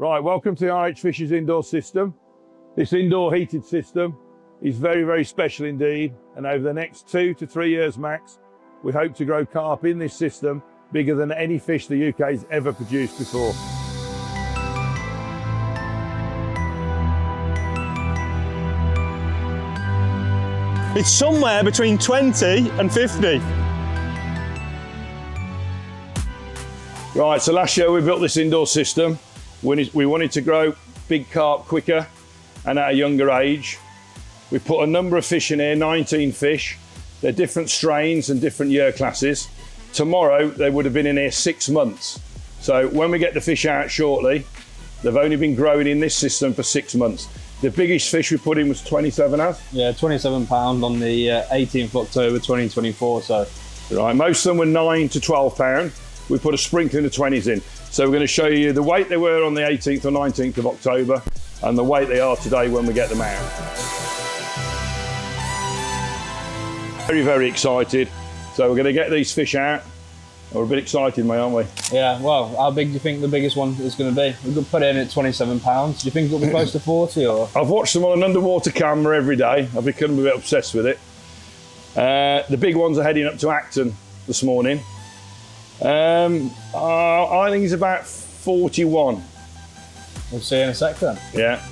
Right, welcome to the RH Fishers indoor system. This indoor heated system is very, very special indeed. And over the next 2 to 3 years max, we hope to grow carp in this system bigger than any fish the UK has ever produced before. It's somewhere between 20 and 50. Right, so last year we built this indoor system. We wanted to grow big carp quicker and at a younger age. We put a number of fish in here, 19 fish. They're different strains and different year classes. Tomorrow, they would have been in here 6 months. So when we get the fish out shortly, they've only been growing in this system for 6 months. The biggest fish we put in was 27 as? Yeah, 27 pound on the 18th of October 2024, so. Right, most of them were 9 to 12 pound. We put a sprinkling of 20s in. So we're going to show you the weight they were on the 18th or 19th of October and the weight they are today when we get them out. Very, very excited. So we're going to get these fish out. We're a bit excited, mate, aren't we? Yeah, well, how big do you think the biggest one is going to be? We could put it in at 27 pounds. Do you think it'll be close to 40 or? I've watched them on an underwater camera every day. I've become a bit obsessed with it. The big ones are heading up to Acton this morning. I think it's about 41. We'll see in a sec then. Yeah.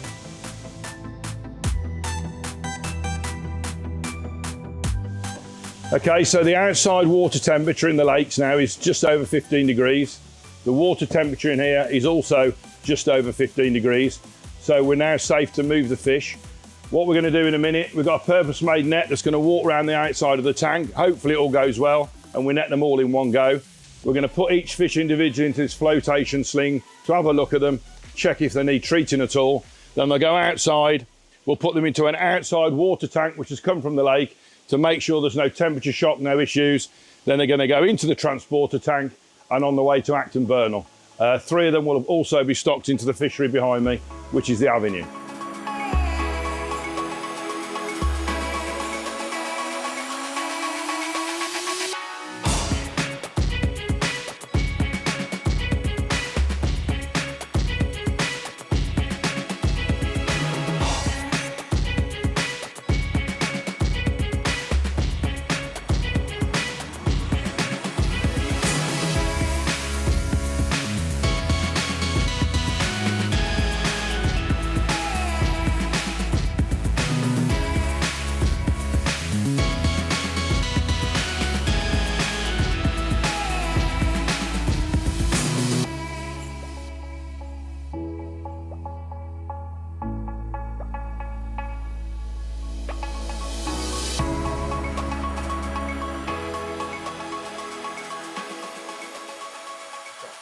Okay, so the outside water temperature in the lakes now is just over 15 degrees. The water temperature in here is also just over 15 degrees. So we're now safe to move the fish. What we're going to do in a minute, we've got a purpose-made net that's going to walk around the outside of the tank. Hopefully it all goes well and we net them all in one go. We're going to put each fish individually into this flotation sling to have a look at them, check if they need treating at all. Then they'll go outside. We'll put them into an outside water tank, which has come from the lake, to make sure there's no temperature shock, no issues. Then they're going to go into the transporter tank and on the way to Acton Burnell. 3 of them will also be stocked into the fishery behind me, which is the Avenue.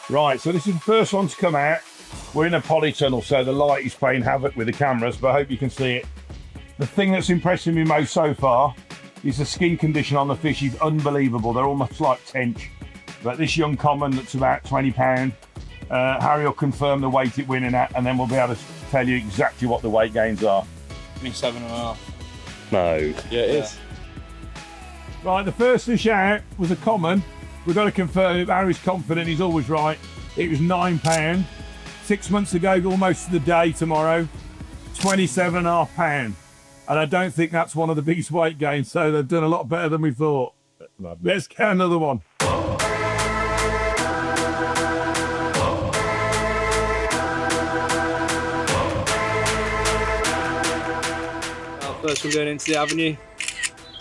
Right, so this is the first one to come out. We're in a polytunnel, so the light is playing havoc with the cameras, but I hope you can see it. The thing that's impressing me most so far is the skin condition on the fish is unbelievable. They're almost like tench. But this young common that's about 20 pound, Harry will confirm the weight it winning at, and then we'll be able to tell you exactly what the weight gains are. 27.5. No. Yeah, it is. Right, the first fish out was a common. We've got to confirm it. Harry's confident, he's always right. It was £9. 6 months ago, almost to the day tomorrow, 27.5 pound. And I don't think that's one of the biggest weight gains, so they've done a lot better than we thought. Let's get another one. First one going into the Avenue,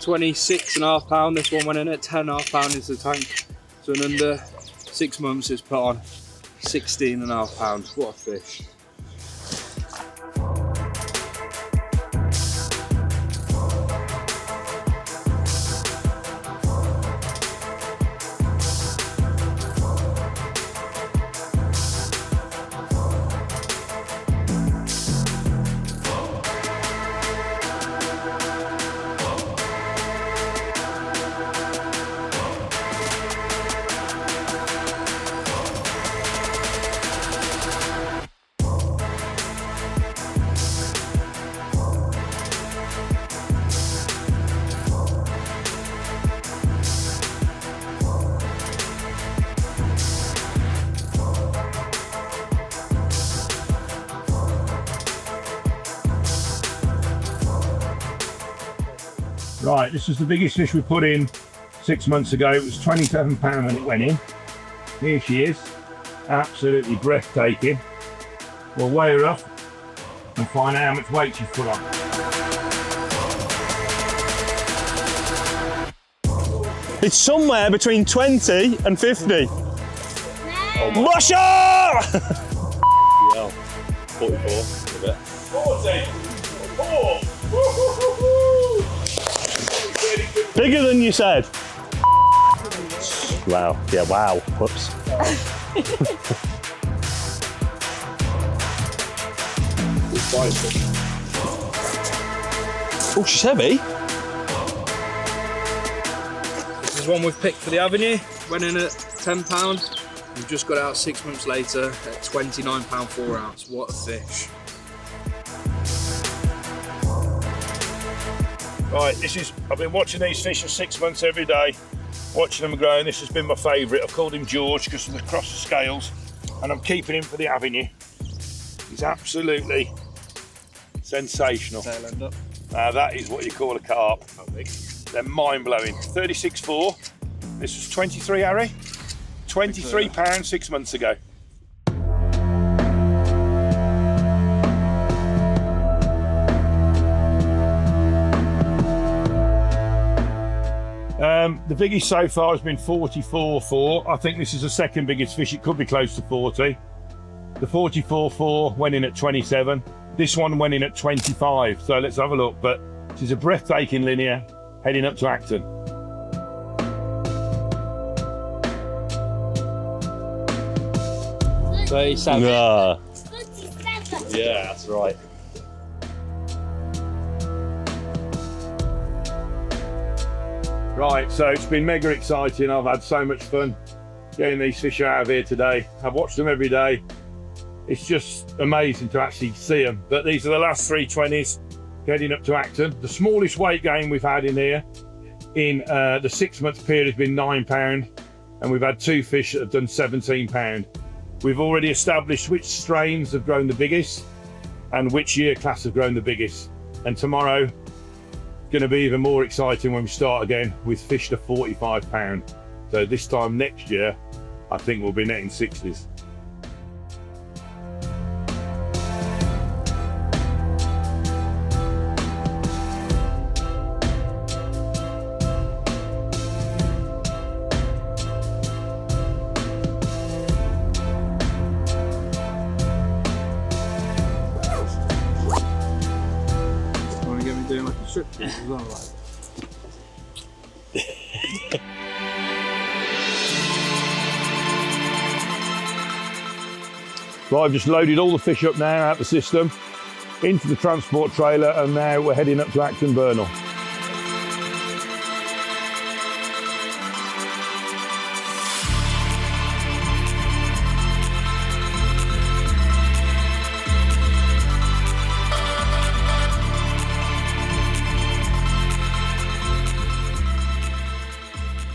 26.5 pound. This one went in at 10.5 pound into the tank. So in under 6 months it's put on 16.5 pounds. What a fish. Right, this is the biggest fish we put in 6 months ago. It was 27 pound when it went in. Here she is, absolutely breathtaking. We'll weigh her up and find out how much weight she's put on. It's somewhere between 20 and 50. No. Masha! Yeah, 44 a bit. 40! Bigger than you said. Wow. Yeah, wow. Whoops. Oh, she's heavy. This is one we've picked for the Avenue. Went in at £10. We've just got out 6 months later at £29 4 ounce. What a fish. Right, I've been watching these fish for 6 months every day, watching them grow, and this has been my favourite. I've called him George because of the cross of scales, and I'm keeping him for the Avenue. He's absolutely sensational. Tail end up. Now that is what you call a carp. They're mind-blowing. 36.4. This was 23, Harry? £23 6 months ago. The biggest so far has been 44.4. I think this is the second biggest fish. It could be close to 40. The 44.4 went in at 27. This one went in at 25. So let's have a look. But she's a breathtaking linear heading up to Acton. Ah, 47. yeah, that's right. Right, so it's been mega exciting. I've had so much fun getting these fish out of here today. I've watched them every day. It's just amazing to actually see them. But these are the last 320s heading up to Acton. The smallest weight gain we've had in here in the 6 month period has been £9, and we've had 2 fish that have done £17. We've already established which strains have grown the biggest and which year class have grown the biggest. And tomorrow, going to be even more exciting when we start again with fish to £45. So this time next year, I think we'll be netting 60s. Want to get me doing like a strip as well, like. Right, I've just loaded all the fish up now out the system into the transport trailer, and now we're heading up to Acton Burnell.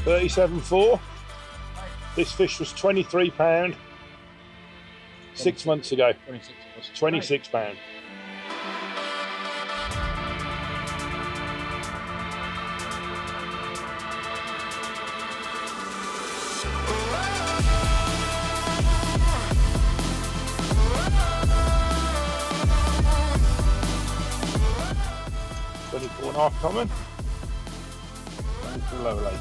£37.4. This fish was £23 6 months ago. 26. £26. £24.5 common. And for lower age.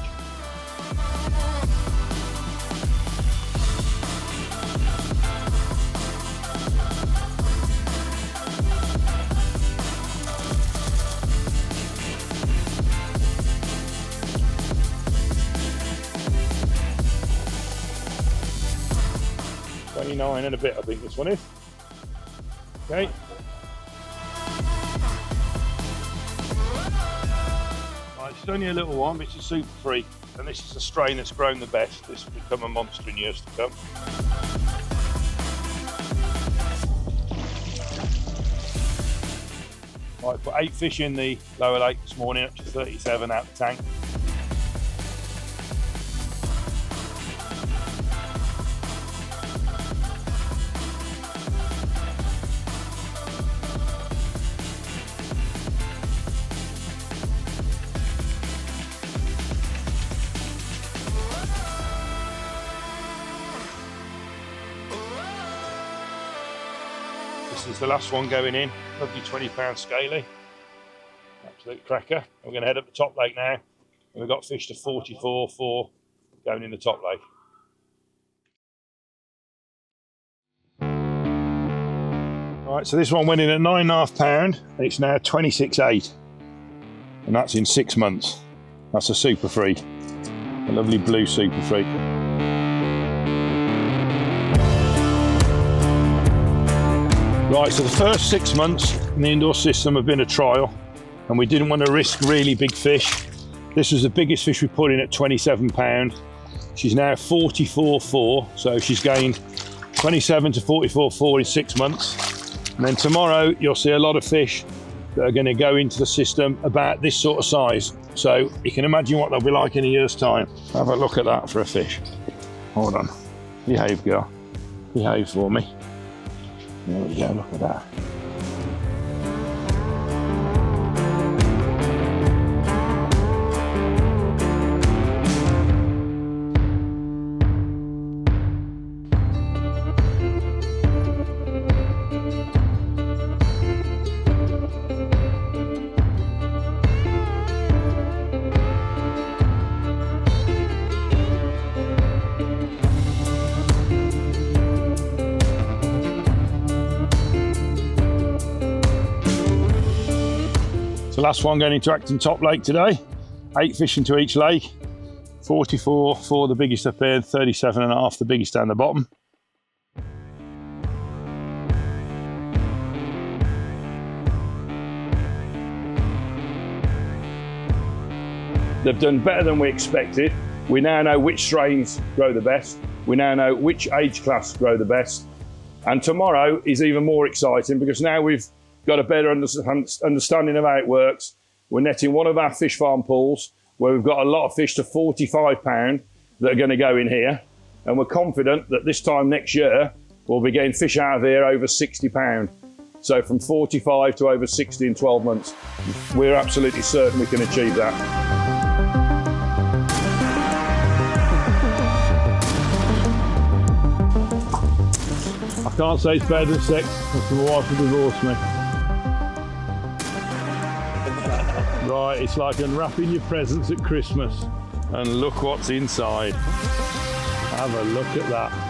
£29 and a bit, I think this one is. Okay. Right, it's only a little one, but it's a super freak, and this is the strain that's grown the best. This will become a monster in years to come. Right, put 8 fish in the lower lake this morning, up to 37 out the tank. This is the last one going in. Lovely 20-pound scaly. Absolute cracker. We're going to head up the top lake now. And we've got fish to 44.4 going in the top lake. All right, so this one went in at 9.5 pound. It's now 26.8. And that's in 6 months. That's a super freak. A lovely blue super freak. Right, so the first 6 months in the indoor system have been a trial, and we didn't want to risk really big fish. This was the biggest fish we put in at 27 pound. She's now 44.4, so she's gained 27 to 44.4 in 6 months. And then tomorrow you'll see a lot of fish that are going to go into the system about this sort of size. So you can imagine what they'll be like in a year's time. Have a look at that for a fish. Hold on. Behave, girl. Behave for me. There we go, look at that. The last one going into Acton Top Lake today. 8 fish into each lake. 44.4 the biggest up here, 37.5 the biggest down the bottom. They've done better than we expected. We now know which strains grow the best. We now know which age class grow the best. And tomorrow is even more exciting because now we've got a better understanding of how it works. We're netting one of our fish farm pools where we've got a lot of fish to 45 pound that are going to go in here. And we're confident that this time next year, we'll be getting fish out of here over 60 pound. So from 45 to over 60 in 12 months. We're absolutely certain we can achieve that. I can't say it's better than sex, because my wife will divorce me. Right, it's like unwrapping your presents at Christmas. And look what's inside. Have a look at that.